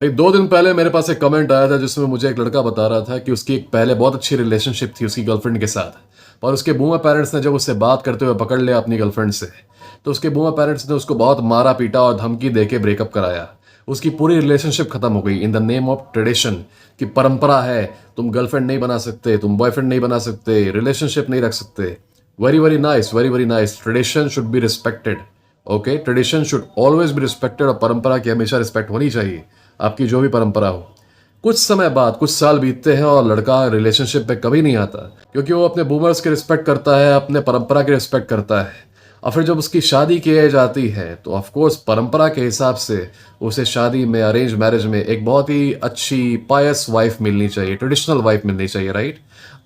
एक 2 दिन पहले मेरे पास एक कमेंट आया था जिसमें मुझे एक लड़का बता रहा था कि उसकी एक पहले बहुत अच्छी रिलेशनशिप थी उसकी गर्लफ्रेंड के साथ। पर उसके बूमर पेरेंट्स ने जब उससे बात करते हुए पकड़ लिया अपनी गर्लफ्रेंड से, तो उसके बूमर पेरेंट्स ने उसको बहुत मारा पीटा और धमकी देके ब्रेकअप कराया। उसकी पूरी रिलेशनशिप खत्म हो गई in the name of tradition, कि परंपरा है, तुम गर्लफ्रेंड नहीं बना सकते, तुम बॉयफ्रेंड नहीं बना सकते, रिलेशनशिप नहीं रख सकते। Very very nice, very very nice. Tradition should be respected. Okay, tradition should always be respected, और परंपरा की हमेशा रिस्पेक्ट होनी चाहिए, आपकी जो भी परंपरा हो। कुछ समय बाद, कुछ साल बीतते हैं और लड़का रिलेशनशिप पे कभी नहीं आता, क्योंकि वो अपने बूमर्स की रिस्पेक्ट करता है, अपने परंपरा की रिस्पेक्ट करता है। और फिर जब उसकी शादी की एज आती है तो ऑफ कोर्स परंपरा के हिसाब से उसे शादी में, अरेंज मैरिज में एक बहुत ही अच्छी पायस वाइफ मिलनी चाहिए, ट्रेडिशनल वाइफ मिलनी चाहिए, राइट।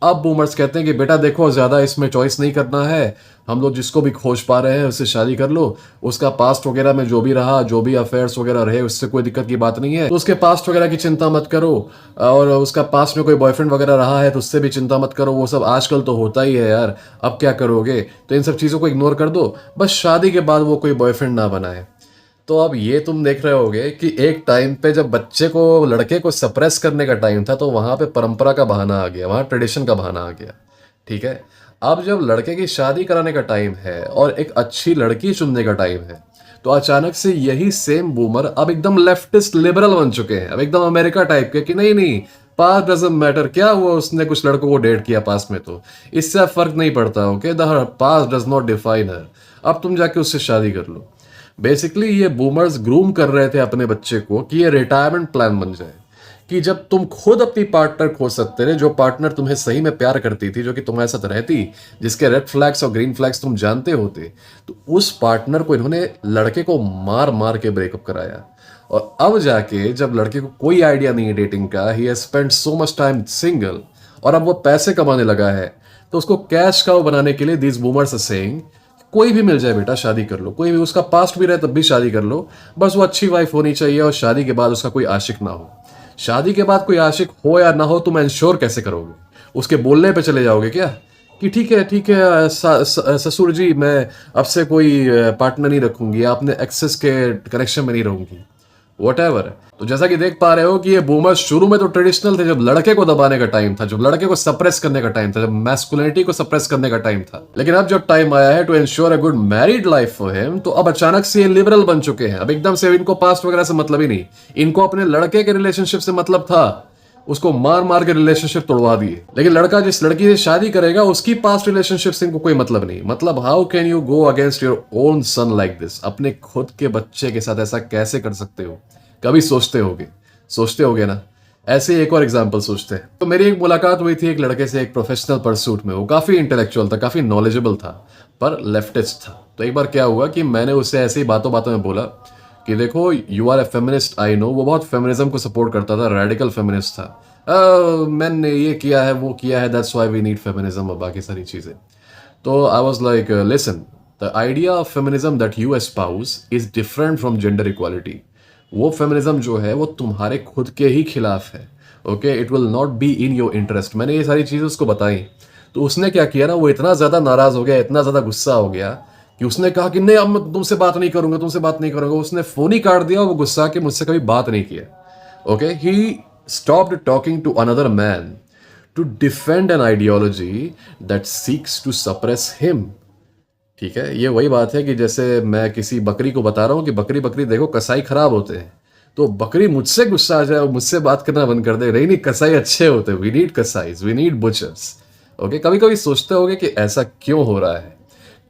अब बूमर्स कहते हैं कि बेटा देखो, ज़्यादा इसमें चॉइस नहीं करना है, हम लोग जिसको भी खोज पा रहे हैं उससे शादी कर लो। उसका पास्ट वगैरह में जो भी रहा, जो भी अफेयर्स वगैरह रहे, उससे कोई दिक्कत की बात नहीं है, तो उसके पास्ट वगैरह की चिंता मत करो। और उसका पास्ट में कोई बॉयफ्रेंड वगैरह रहा है तो उससे भी चिंता मत करो, वो सब आजकल तो होता ही है यार, अब क्या करोगे। तो इन सब चीज़ों को इग्नोर कर दो, बस शादी के बाद वो कोई बॉयफ्रेंड ना बनाए। तो अब ये तुम देख रहे होगे कि एक टाइम पे जब बच्चे को, लड़के को सप्रेस करने का टाइम था, तो वहां पे परंपरा का बहाना आ गया, वहां ट्रेडिशन का बहाना आ गया। ठीक है। अब जब लड़के की शादी कराने का टाइम है और एक अच्छी लड़की चुनने का टाइम है, तो अचानक से यही सेम बूमर अब एकदम लेफ्टिस्ट लिबरल बन चुके हैं, अब एकदम अमेरिका टाइप के, कि नहीं नहीं, पास्ट डजंट मैटर, क्या हुआ उसने कुछ लड़कों को डेट किया पास्ट में, तो इससे अब फर्क नहीं पड़ता। Okay, the past does not define her, अब तुम जाके उससे शादी कर लो। बेसिकली ये बूमर्स ग्रूम कर रहे थे अपने बच्चे को कि ये रिटायरमेंट प्लान बन जाए, कि जब तुम खुद अपनी पार्टनर खोज सकते थे, जो पार्टनर तुम्हें सही में प्यार करती थी, जो कि तुम्हारे साथ रहती, जिसके रेड फ्लैग्स और ग्रीन फ्लैग्स तुम जानते होते, तो उस पार्टनर को इन्होंने लड़के को मार मार के ब्रेकअप कराया। और अब जाके जब लड़के को कोई आइडिया नहीं है डेटिंग का, he has spend so much time single, और अब वो पैसे कमाने लगा है, तो उसको कैश काउ बनाने के लिए दीज बूमर्स आर सेइंग कोई भी मिल जाए बेटा, शादी कर लो, कोई भी, उसका पास्ट भी रहे तब भी शादी कर लो, बस वो अच्छी वाइफ होनी चाहिए और शादी के बाद उसका कोई आशिक ना हो। शादी के बाद कोई आशिक हो या ना हो, तुम इंश्योर कैसे करोगे? उसके बोलने पे चले जाओगे क्या कि ठीक है ससुर जी, मैं अब से कोई पार्टनर नहीं रखूंगी, आपने एक्सेस के कनेक्शन में नहीं रहूंगी, वॉट। तो जैसा कि देख पा रहे हो कि ये बूमर्स शुरू में तो ट्रेडिशनल थे, जब लड़के को दबाने का टाइम था, जब लड़के को सप्रेस करने का टाइम था, जब मैस्कुलिनिटी को सप्रेस करने का टाइम था। लेकिन अब जब टाइम आया है to ensure a good married life for him, तो अब अचानक से ये लिबरल बन चुके हैं। अब एकदम से इनको पास्ट वगैरह से मतलब ही नहीं, इनको अपने लड़के के रिलेशनशिप से मतलब था, उसको मार मार के रिलेशनशिप तोड़वा दिए। लेकिन लड़का जिस लड़की से शादी करेगा उसकी पास्ट रिलेशनशिप से इनको कोई मतलब नहीं। मतलब how can you go against your own son like this? अपने खुद के बच्चे के साथ ऐसा कैसे कर सकते हो? कभी सोचते होगे ना? ऐसे ही एक और एग्जाम्पल सोचते हैं। तो मेरी एक मुलाकात हुई थी एक लड़के से, एक प्रोफेशनल परसूट में। वो काफ़ी इंटेलेक्चुअल था, काफ़ी नॉलेजेबल था, पर लेफ्टिस्ट था। तो एक बार क्या हुआ कि मैंने उससे ऐसे ही बातों बातों में बोला कि देखो, you are a feminist, I know. वो बहुत फेमिनिज्म को सपोर्ट करता था, रेडिकल फेमिनिस्ट था। मैंने ये किया है, वो किया है, that's why we need feminism और बाकी सारी चीज़ें। तो I was like, listen, the idea of feminism that you espouse is different from gender equality. वो फेमिनिज्म जो है वो तुम्हारे खुद के ही खिलाफ है। Okay, it will not be in your interest. मैंने ये सारी चीज़ें उसको बताई, तो उसने क्या किया ना, वो इतना ज़्यादा नाराज़ हो गया, इतना ज़्यादा गुस्सा हो गया कि उसने कहा कि नहीं, अब मैं तुमसे बात नहीं करूंगा, तुमसे बात नहीं करूंगा। उसने फ़ोन ही काट दिया, वो गुस्सा के मुझसे कभी बात नहीं किया। Okay, he stopped talking to another man to defend an ideology that seeks to suppress him. ठीक है, ये वही बात है कि जैसे मैं किसी बकरी को बता रहा हूँ कि बकरी बकरी देखो, कसाई खराब होते हैं, तो बकरी मुझसे गुस्सा आ जाए और मुझसे बात करना बंद कर दे, नहीं कसाई अच्छे होते हैं, वी नीड कसाईज, वी नीड बुचर्स। ओके, कभी कभी सोचते होगे कि ऐसा क्यों हो रहा है,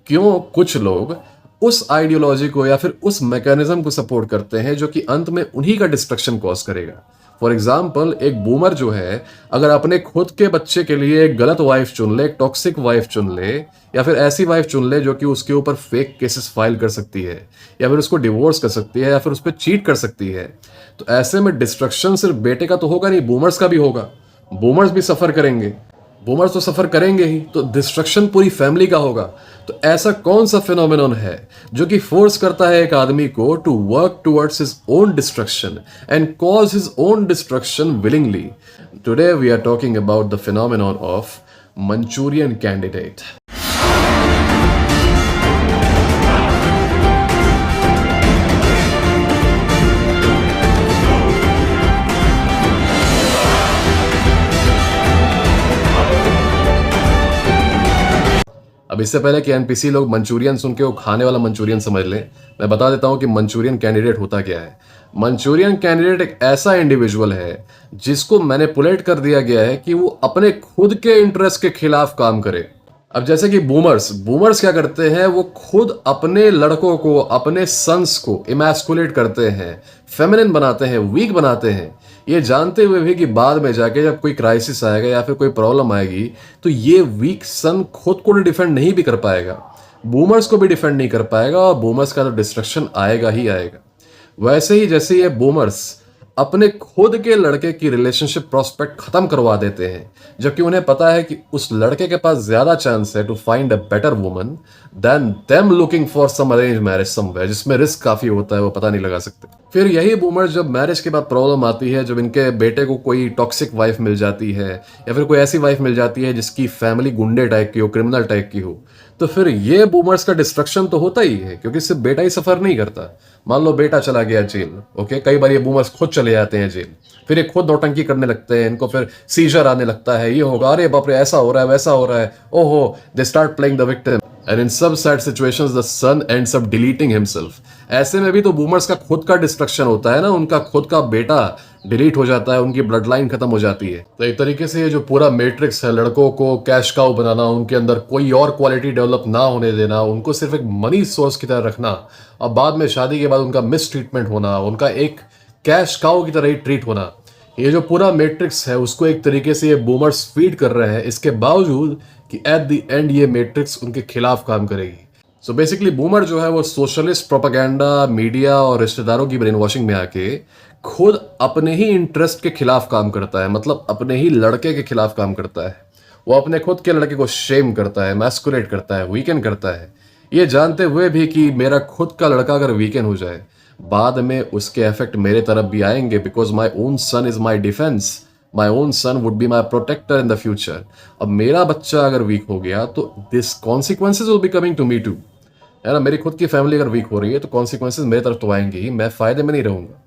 क्यों कुछ लोग उस आइडियोलॉजी को या फिर उस मैकेनिज्म को सपोर्ट करते हैं जो कि अंत में उन्हीं का डिस्ट्रक्शन कॉज करेगा। फॉर एग्जाम्पल, एक बूमर जो है, अगर अपने खुद के बच्चे के लिए एक गलत वाइफ चुन ले, एक टॉक्सिक वाइफ चुन ले, या फिर ऐसी वाइफ चुन ले जो कि उसके ऊपर फेक केसेस फाइल कर सकती है, या फिर उसको डिवोर्स कर सकती है, या फिर उस पर चीट कर सकती है, तो ऐसे में डिस्ट्रक्शन सिर्फ बेटे का तो होगा नहीं, बूमर्स का भी होगा। बूमर्स भी सफर करेंगे, बूमर्स तो सफर करेंगे ही, तो डिस्ट्रक्शन पूरी फैमिली का होगा। तो ऐसा कौन सा फिनोमिनन है जो कि फोर्स करता है एक आदमी को to work towards his own destruction and cause his own destruction willingly? Today we are talking about the phenomenon of Manchurian candidate. अब इससे पहले कि एनपीसी लोग मंचूरियन सुन के वो खाने वाला मंचूरियन समझ लें, मैं बता देता हूं कि मंचूरियन कैंडिडेट होता क्या है। मंचूरियन कैंडिडेट एक ऐसा इंडिविजुअल है जिसको मैनिपुलेट कर दिया गया है कि वो अपने खुद के इंटरेस्ट के खिलाफ काम करे। अब जैसे कि बूमर्स बूमर्स क्या करते हैं, वो खुद अपने लड़कों को, अपने सन्स को इमैस्कुलेट करते हैं, फेमिनिन बनाते हैं, वीक बनाते हैं, ये जानते हुए भी कि बाद में जाके जब कोई क्राइसिस आएगा या फिर कोई प्रॉब्लम आएगी तो ये वीक सन खुद को डिफेंड नहीं भी कर पाएगा, बूमर्स को भी डिफेंड नहीं कर पाएगा और बूमर्स का तो डिस्ट्रक्शन आएगा ही आएगा। वैसे ही जैसे ये बूमर्स अपने खुद के लड़के की रिलेशनशिप प्रोस्पेक्ट खत्म करवा देते हैं, जबकि उन्हें पता है कि उस लड़के के पास ज्यादा चांस है to find a better woman than them looking for some arrange marriage somewhere, जिसमें रिस्क काफी होता है, वो पता नहीं लगा सकते। फिर यही बूमर्स जब मैरिज के बाद प्रॉब्लम आती है, जब इनके बेटे को कोई टॉक्सिक वाइफ मिल जाती है या फिर कोई ऐसी वाइफ मिल जाती है जिसकी फैमिली गुंडे टाइप की हो, क्रिमिनल टाइप की हो, तो फिर ये बूमर्स का डिस्ट्रक्शन तो होता ही है, क्योंकि सिर्फ बेटा ही सफर नहीं करता। मान लो बेटा चला गया जेल, ओके, कई बार ये बूमर्स खुद चले जाते हैं जेल, फिर ये खुद नौटंकी करने लगते हैं, इनको फिर सीजर आने लगता है, ये होगा, अरे बाप रे ऐसा हो रहा है, वैसा हो रहा है, ओहो, they start playing the victim and in सब sad situations the son ends up deleting himself. ऐसे में भी तो बूमर्स का खुद का डिस्ट्रक्शन होता है ना, उनका खुद का बेटा डिलीट हो जाता है, उनकी ब्लड लाइन खत्म हो जाती है। तो एक तरीके से ये जो पूरा मैट्रिक्स है, लड़कों को कैश काउ बनाना, उनके अंदर कोई और क्वालिटी डेवलप ना होने देना, उनको सिर्फ एक मनी सोर्स की तरह रखना और बाद में शादी के बाद उनका मिस ट्रीटमेंट होना, उनका एक कैश काउ की तरह ही ट्रीट होना, ये जो पूरा मैट्रिक्स है उसको एक तरीके से ये बूमर्स फीड कर रहे हैं, इसके बावजूद कि एट द एंड ये मैट्रिक्स उनके खिलाफ काम करेगी। सो बेसिकली बूमर जो है वो सोशलिस्ट प्रोपेगेंडा, मीडिया और रिश्तेदारों की ब्रेन वॉशिंग में आके खुद अपने ही इंटरेस्ट के खिलाफ काम करता है, मतलब अपने ही लड़के के खिलाफ काम करता है। वो अपने खुद के लड़के को शेम करता है, मैस्कुलेट करता है, वीकेंड करता है, ये जानते हुए भी कि मेरा खुद का लड़का अगर वीकेंड हो जाए बाद में उसके इफेक्ट मेरे तरफ भी आएंगे, because my own son is my defence, my own son would be my protector in the future. अब मेरा बच्चा अगर वीक हो गया तो this consequences will be coming to me too, है ना। मेरी खुद की फैमिली अगर वीक हो रही है तो कॉन्सिक्वेंसेज मेरे तरफ तो आएंगे ही, मैं फायदे में नहीं रहूंगा।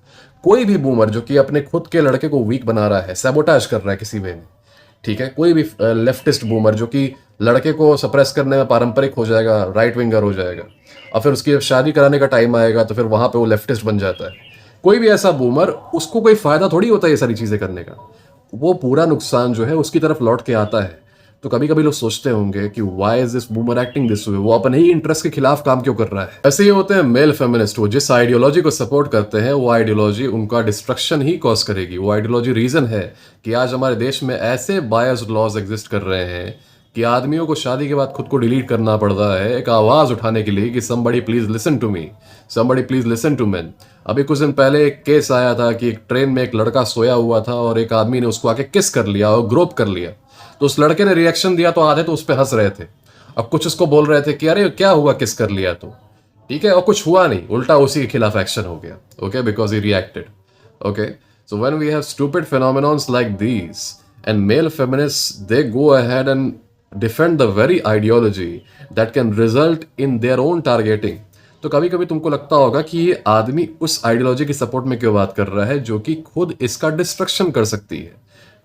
कोई भी बूमर जो कि अपने खुद के लड़के को वीक बना रहा है, सैबोटाज कर रहा है किसी वे में, ठीक है, कोई भी लेफ्टिस्ट बूमर जो कि लड़के को सप्रेस करने में पारंपरिक हो जाएगा, राइट विंगर हो जाएगा, और फिर उसकी जब शादी कराने का टाइम आएगा तो फिर वहां पे वो लेफ्टिस्ट बन जाता है। कोई भी ऐसा बूमर, उसको कोई फायदा थोड़ी होता है ये सारी चीजें करने का, वो पूरा नुकसान जो है उसकी तरफ लौट के आता है। तो कभी कभी लोग सोचते होंगे कि why is this boomer acting this way, वो अपने ही इंटरेस्ट के खिलाफ काम क्यों कर रहा है। ऐसे ही होते हैं मेल फेमिनिस्ट, वो जिस आइडियोलॉजी को सपोर्ट करते हैं वो आइडियोलॉजी उनका डिस्ट्रक्शन ही कॉज करेगी। वो आइडियोलॉजी रीजन है कि आज हमारे देश में ऐसे बायस्ड लॉज एग्जिस्ट कर रहे हैं कि आदमियों को शादी के बाद खुद को डिलीट करना पड़ रहा है एक आवाज उठाने के लिए कि somebody please listen to me, somebody please listen to man. अभी कुछ दिन पहले एक केस आया था कि एक ट्रेन में एक लड़का सोया हुआ था और एक आदमी ने उसको आके किस कर लिया और ग्रोप कर लिया, तो उस लड़के ने रिएक्शन दिया तो आधे तो उस पर हंस रहे थे, अब कुछ उसको बोल रहे थे कि अरे क्या हुआ किस कर लिया तो, ठीक है, और कुछ हुआ नहीं, उल्टा उसी के खिलाफ एक्शन हो गया, okay, because he reacted. Okay, so when we have stupid phenomenons like these and male feminists, they go ahead and defend the very ideology that can result in their own targeting। तो कभी कभी तुमको लगता होगा कि ये आदमी उस आइडियोलॉजी की सपोर्ट में क्यों बात कर रहा है जो कि खुद इसका डिस्ट्रक्शन कर सकती है।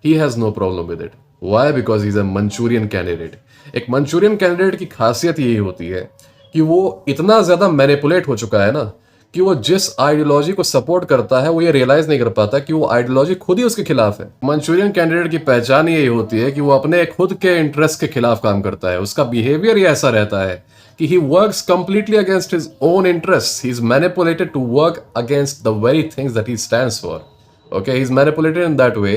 He has no problem with it. Why? Because he's a Manchurian candidate। एक मंचूरियन कैंडिडेट की खासियत यही होती है कि वो इतना ज्यादा मैनिपुलेट हो चुका है ना कि वो जिस आइडियोलॉजी को सपोर्ट करता है वो ये रियलाइज नहीं कर पाता कि वो आइडियोलॉजी खुद ही उसके खिलाफ है। मंचूरियन कैंडिडेट की पहचान यही होती है कि वो अपने खुद के इंटरेस्ट के खिलाफ काम करता है। उसका बिहेवियर ही ऐसा रहता है कि he works completely against his own interests। He is manipulated to work against the very things that he stands for। Okay, he is manipulated in that way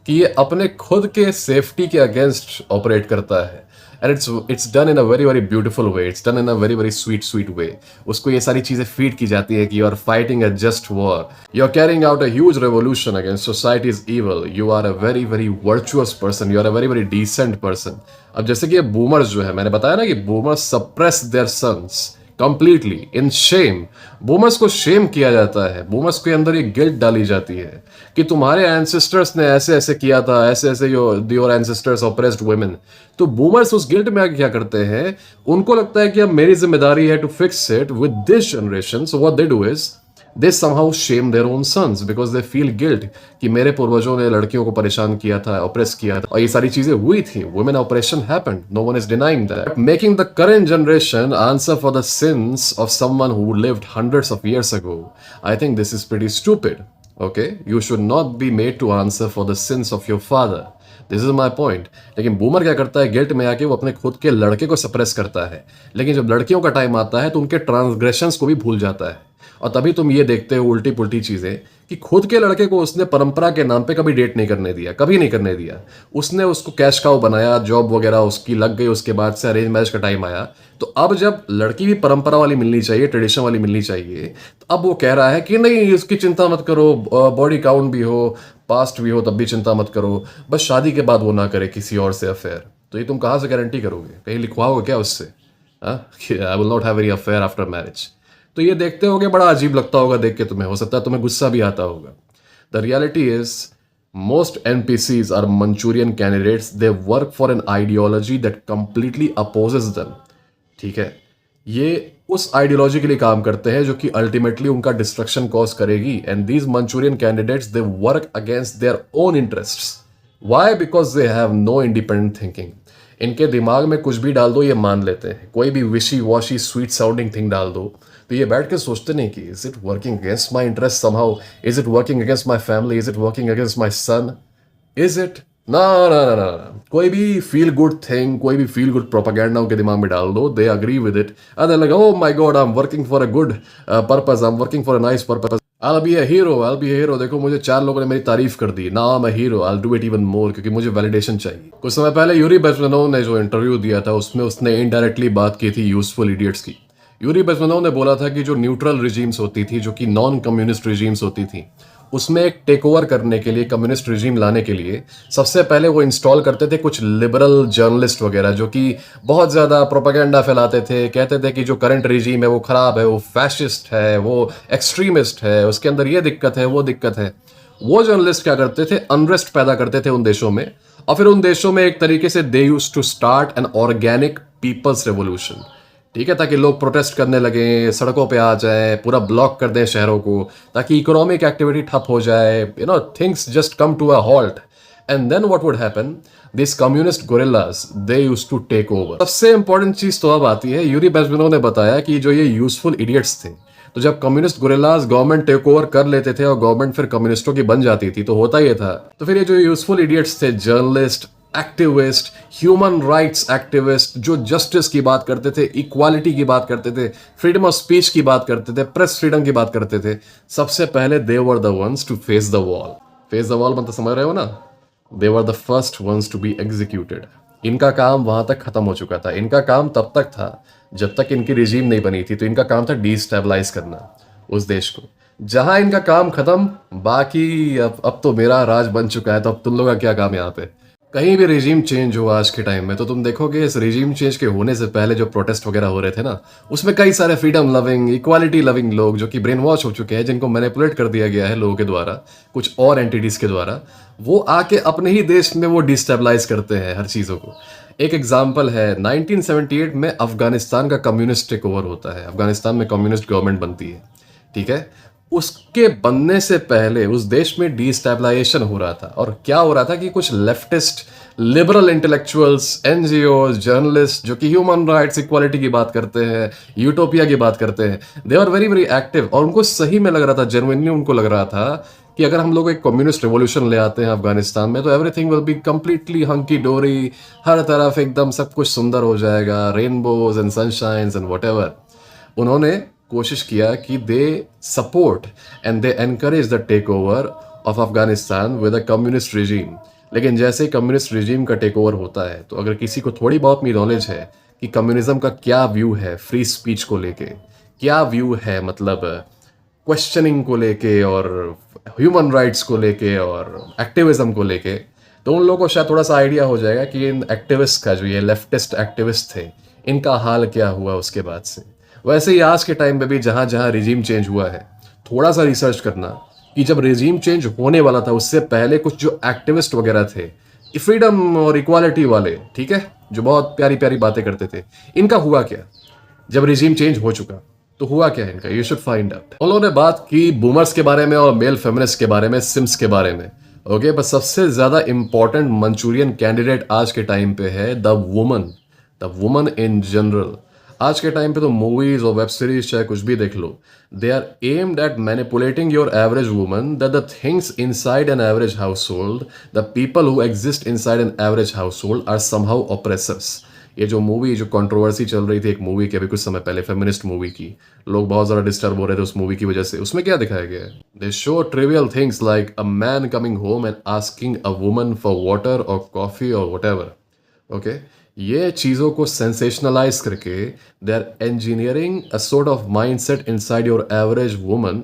कि ये अपने खुद के सेफ्टी के अगेंस्ट ऑपरेट करता है। And it's done in a very very beautiful way, it's done in a very very sweet way. उसको ये सारी चीजें फीड की जाती है कि you are fighting a just war, you are carrying out a huge revolution against society's evil, you are a very very virtuous person, you are a very very decent person. अब जैसे कि ये boomers जो है, मैंने बताया ना कि boomers suppress their sons completely in shame. Boomers को शेम किया जाता है, बूमर्स के अंदर ये गिल्ट डाली जाती है कि तुम्हारे एंसेस्टर्स ने ऐसे ऐसे किया था, ऐसे ऐसे योर एंसेस्टर्स ऑप्रेस्ड वुमेन। तो बूमर्स उस गिल्ट में आके क्या करते हैं, उनको लगता है कि अब मेरी जिम्मेदारी है to fix it with this generation. So what they do is they somehow shame their own sons because they feel guilt कि मेरे पूर्वजों ने लड़कियों को परेशान किया था, ऑप्रेस किया था, और ये सारी चीजें हुई थी. Women oppression happened, no one is denying that. Making the current generation answer for the sins of someone who lived hundreds of years ago, I think this is pretty stupid. Okay, you should not be made to answer for the sins of your father. This is my point. लेकिन boomer क्या करता है, guilt में आके वो अपने खुद के लड़के को सप्रेस करता है, लेकिन जब लड़कियों का टाइम आता है तो उनके ट्रांसग्रेशंस को भी भूल जाता है. और तभी तुम ये देखते हो उल्टी पुल्टी चीजें कि खुद के लड़के को उसने परंपरा के नाम पे कभी डेट नहीं करने दिया, कभी नहीं करने दिया. उसने उसको कैश काउ बनाया, जॉब वगैरह उसकी लग गई, उसके बाद से अरेंज मैरिज का टाइम आया. तो अब जब लड़की भी परंपरा वाली मिलनी चाहिए, ट्रेडिशन वाली मिलनी चाहिए, तो अब वो कह रहा है कि नहीं उसकी चिंता मत करो, बॉडी काउंट भी हो, पास्ट भी हो, तब भी चिंता मत करो, बस शादी के बाद वो ना करे किसी और से अफेयर. तो ये तुम कहाँ से गारंटी करोगे? कहीं लिखवाओगे क्या उससे? I will not have any affair after marriage. तो ये देखते होगे बड़ा अजीब लगता होगा देख के तुम्हें, हो सकता है तुम्हें गुस्सा भी आता होगा. The reality is most NPCs are Manchurian candidates. They work for an ideology that completely opposes them. ठीक है, ये उस आइडियोलॉजी के लिए काम करते हैं जो कि अल्टीमेटली उनका डिस्ट्रक्शन कॉज करेगी. And these Manchurian candidates they work against their own interests. Why? Because they have no independent thinking. इनके दिमाग में कुछ भी डाल दो ये मान लेते हैं. कोई भी विशी वॉशी स्वीट साउंडिंग थिंग डाल दो तो ये बैठ के सोचते नहीं कि is it working against my interest somehow, is it working against my family, is it working against my son, is it? ना ना ना ना. कोई भी फील गुड थिंग, कोई भी फील गुड प्रोपागेंडा उनके दिमाग में डाल दो, they agree with it and they like oh my God I am working for a good purpose, I am working for a nice purpose, I'll be a hero, I'll be a hero. देखो मुझे 4 लोगों ने मेरी तारीफ कर दी, now I'm a hero, I'll do it even more, क्योंकि मुझे validation चाहिए. कुछ समय पहले यूरी बेज़मेनोव ने जो इंटरव्यू दिया था उसमें उसने इनडायरेक्टली बात की थी यूजफुल इडियट्स की. यूरी बेज़मेनोव ने बोला था कि जो न्यूट्रल रिजीम्स होती थी, जो कि नॉन कम्युनिस्ट रिजीम्स होती थी, उसमें एक टेक ओवर करने के लिए, कम्युनिस्ट रिजीम लाने के लिए सबसे पहले वो इंस्टॉल करते थे कुछ लिबरल जर्नलिस्ट वगैरह जो कि बहुत ज़्यादा प्रोपागेंडा फैलाते थे. कहते थे कि जो करंट रिजीम है वो ख़राब है, वो फैशिस्ट है, वो एक्सट्रीमिस्ट है, उसके अंदर ये दिक्कत है, वो दिक्कत है. वो जर्नलिस्ट क्या करते थे, अनरेस्ट पैदा करते थे उन देशों में, और फिर उन देशों में एक तरीके से they used to start an organic people's revolution. ठीक है, ताकि लोग प्रोटेस्ट करने लगे, सड़कों पे आ जाए, पूरा ब्लॉक कर दें शहरों को, ताकि इकोनॉमिक एक्टिविटी ठप हो जाए, things just come to a halt. And then what would happen, this communist guerrillas they used to take over. सबसे इंपॉर्टेंट चीज तो अब आती है, यूरी बेज़मेनोव ने बताया कि जो ये यूजफुल इडियट्स थे, तो जब communist guerrillas government take over कर लेते थे और गवर्नमेंट फिर कम्युनिस्टों की बन जाती थी, तो होता ये था. तो फिर ये जो यूजफुल इडियट्स थे, journalist, activist, human rights activist, जो जस्टिस की बात करते थे, इक्वालिटी की बात करते थे, फ्रीडम ऑफ स्पीच की बात करते थे, प्रेस फ्रीडम की बात करते थे, सबसे पहले they were the ones to face the wall. Face the wall मतलब समझ रहे हो ना? They were the first ones to be executed. इनका काम वहां तक खत्म हो चुका था. इनका काम तब तक था जब तक इनकी रिजीम नहीं बनी थी. तो इनका काम था डिस्टेबलाइज करना उस देश को. जहां इनका काम खत्म, बाकी अब तो मेरा राज बन चुका है, तो अब तुम लोग का क्या काम यहाँ पे? कहीं भी रिजीम चेंज हुआ आज के टाइम में तो तुम देखोगे इस रिजीम चेंज के होने से पहले जो प्रोटेस्ट वगैरह हो रहे थे ना, उसमें कई सारे फ्रीडम लविंग, इक्वालिटी लविंग लोग जो कि ब्रेन वॉश हो चुके हैं, जिनको मैनिपुलेट कर दिया गया है लोगों के द्वारा, कुछ और एंटिटीज के द्वारा, वो आके अपने ही देश में वो डिस्टेबलाइज करते हैं हर चीज़ों को. एक एग्जाम्पल है, 1978 में अफगानिस्तान का कम्युनिस्ट टेक ओवर होता है. अफगानिस्तान में कम्युनिस्ट गवर्नमेंट बनती है. ठीक है, उसके बनने से पहले उस देश में डिस्टेबलाइजेशन हो रहा था. और क्या हो रहा था कि कुछ leftist liberal intellectuals, NGO, journalist जो कि ह्यूमन राइट्स, इक्वालिटी की बात करते हैं, यूटोपिया की बात करते हैं, they are very very active. और उनको सही में लग रहा था, जेन्युइनली उनको लग रहा था कि अगर हम लोग एक कम्युनिस्ट रेवोल्यूशन ले आते हैं अफगानिस्तान में तो everything will be completely hunky dory, हर तरफ एकदम सब कुछ सुंदर हो जाएगा, rainbows and sunshines and whatever. उन्होंने कोशिश किया कि they support and they encourage the take over of Afghanistan with a communist regime. लेकिन जैसे ही कम्युनिस्ट रिजीम का टेक ओवर होता है, तो अगर किसी को थोड़ी बहुत भी नॉलेज है कि कम्युनिज्म का क्या व्यू है फ्री स्पीच को लेके, क्या व्यू है मतलब क्वेश्चनिंग को लेके और ह्यूमन राइट्स को लेके और एक्टिविज्म को लेके, तो उन लोगों को शायद थोड़ा सा आइडिया हो जाएगा कि इन एक्टिविस्ट का, जो ये लेफ्टिस्ट एक्टिविस्ट थे, इनका हाल क्या हुआ उसके बाद से. वैसे ही आज के टाइम पे भी जहाँ जहाँ रिजीम चेंज हुआ है, थोड़ा सा रिसर्च करना कि जब रिजीम चेंज होने वाला था उससे पहले कुछ जो एक्टिविस्ट वगैरह थे, फ्रीडम और इक्वालिटी वाले, ठीक है, जो बहुत प्यारी प्यारी बातें करते थे, इनका हुआ क्या जब रिजीम चेंज हो चुका. तो हुआ क्या है इनका, यू शुड फाइंड आउट। उन्होंने बात की बूमर्स के बारे में और मेल फेमिनिस्ट के बारे में, सिम्स के बारे में। ओके, पर सबसे ज्यादा इंपॉर्टेंट मंचूरियन कैंडिडेट आज के टाइम पे है द वुमन इन जनरल। आज के टाइम पे तो मूवीज और वेब सीरीज चाहे कुछ भी देख लो, they are aimed at manipulating your average woman, that the things inside an average household, the people who exist inside an average household are somehow oppressors. ये जो movie, जो controversy चल रही थी एक मूवी की अभी कुछ समय पहले, फेमिनिस्ट मूवी की, लोग बहुत ज़्यादा डिस्टर्ब हो रहे थे उस मूवी की वजह से। उसमें क्या दिखाया गया है, they show trivial things like a man coming home and asking a woman for water और कॉफ़ी और वट। ओके, ये चीज़ों को सेंसेशनलाइज करके they are engineering a sort of mindset inside your average woman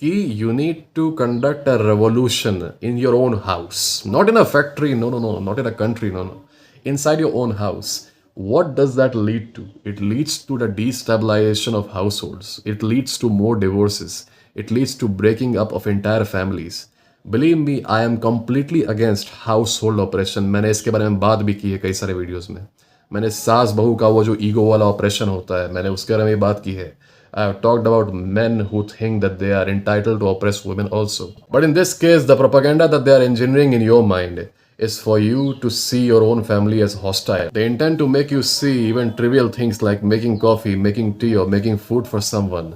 कि you need to conduct a revolution in your own house, not in a factory, no no no, not in a country, no no, inside your own house. What does that lead to? It leads to the destabilization of households. It leads to more divorces. It leads to breaking up of entire families. Believe me, I am completely against household oppression. मैंने इसके बारे में बात भी की है कई सारे वीडियोस में। मैंने सास बहू का वो जो ईगो वाला ऑपरेशन होता है, मैंने उसके बारे में बात की है। I have talked about men who think that they are entitled to oppress women also. But in this case, the propaganda that they are engineering in your mind is for you to see your own family as hostile. They intend to make you see even trivial things like making coffee, making tea or making food for someone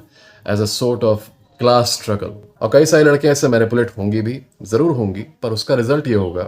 as a sort of class struggle. और कई सारी लड़कियां इससे manipulate होंगी भी, जरूर होंगी, पर उसका रिजल्ट ये होगा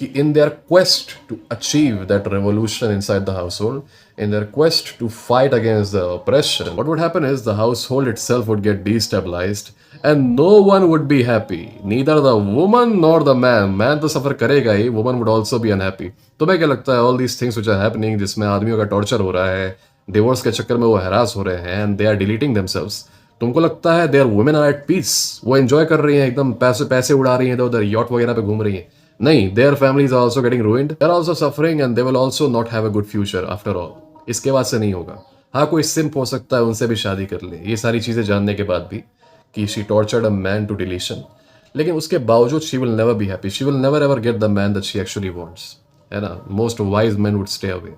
कि in their quest to achieve that revolution inside the household, in their quest to fight against the oppression, what would happen is the household itself would get destabilized and no one would be happy, neither the woman nor the man. Man तो सफर करेगा ही, woman would also be unhappy. तुम्हें क्या लगता है, all these things which are happening, जिसमें आदमियों का torture हो रहा है, डिवोर्स के चक्कर में वो हरास हो रहे हैं, and they are deleting themselves, तुमको लगता है their women are at peace, वो एंजॉय कर रही हैं, एकदम पैसे पैसे उड़ा रही हैं, इधर उधर यॉट वगैरह पे घूम रही हैं? नहीं, their families are also getting ruined, they are also suffering and they will also not have a good future after all. इसके बाद से नहीं होगा। हाँ, कोई सिम्प हो सकता है, उनसे भी शादी कर ले, ये सारी चीज़ें जानने के बाद भी कि she tortured a man to deletion, लेकिन उसके बावजूद she will never be happy, she will never ever get the man that she actually wants, है ना। Most wise man would stay away,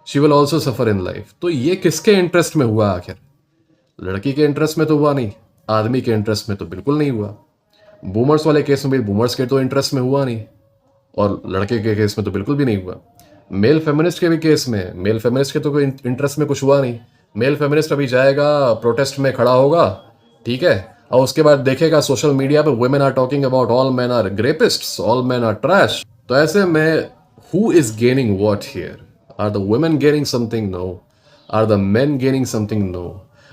she will also suffer in life. तो ये किसके interest में हुआ आखिर? लड़की के इंटरेस्ट में तो हुआ नहीं, आदमी के इंटरेस्ट में तो बिल्कुल नहीं हुआ। बूमर्स वाले केस में भी बूमर्स के तो इंटरेस्ट में हुआ नहीं, और लड़के के केस में तो बिल्कुल भी नहीं हुआ। मेल फेमिनिस्ट के भी केस में, मेल फेमिनिस्ट के तो कोई इंटरेस्ट में कुछ हुआ नहीं। मेल फेमिनिस्ट अभी जाएगा, प्रोटेस्ट में खड़ा होगा, ठीक है, और उसके बाद देखेगा सोशल मीडिया पे women are talking about all men are rapists, all men are trash. तो ऐसे में who is gaining what here? Are the women gaining something? No. Are the men gaining something? No.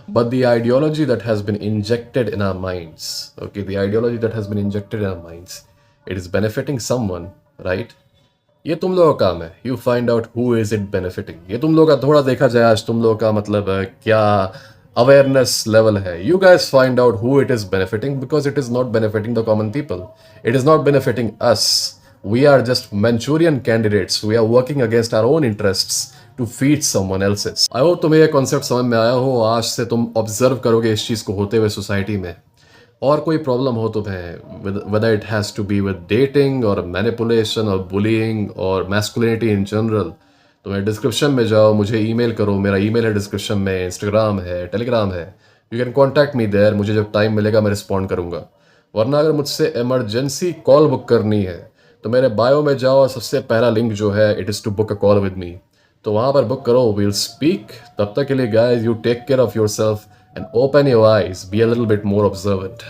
But the ideology that has been injected in our minds, okay, the ideology that has been injected in our minds, it is benefiting someone, right? ये तुम लोगों का काम है, you find out who is it benefiting. ये तुम लोगों का थोड़ा देखा जाए आज, तुम लोगों का मतलब क्या अवेयरनेस लेवल है। You guys find out who it is benefiting, because it is not benefiting the common people, it is not benefiting us. We are just Manchurian candidates, we are working against our own interests to feed someone else's. I hope तुम्हें ये concept समझ में आया हो। आज से तुम observe करोगे इस चीज़ को होते हुए सोसाइटी में, और कोई प्रॉब्लम हो तुम्हें, whether it has to be with dating और मैनिपुलेशन और बुलिंग और मैस्कुलिनिटी इन जनरल, तुम्हें डिस्क्रिप्शन में जाओ, मुझे ईमेल करो, मेरा ईमेल है डिस्क्रिप्शन में, इंस्टाग्राम है, टेलीग्राम है, you can contact me there. मुझे जब टाइम मिलेगा मैं रिस्पॉन्ड करूंगा। वरना अगर मुझसे इमरजेंसी कॉल बुक करनी है तो मेरे बायो में जाओ, सबसे पहला लिंक जो है, it is to book a call with me, तो वहाँ पर बुक करो, वील स्पीक। तब तक के लिए guys, you take care of your self and open your eyes, be a little bit more observant.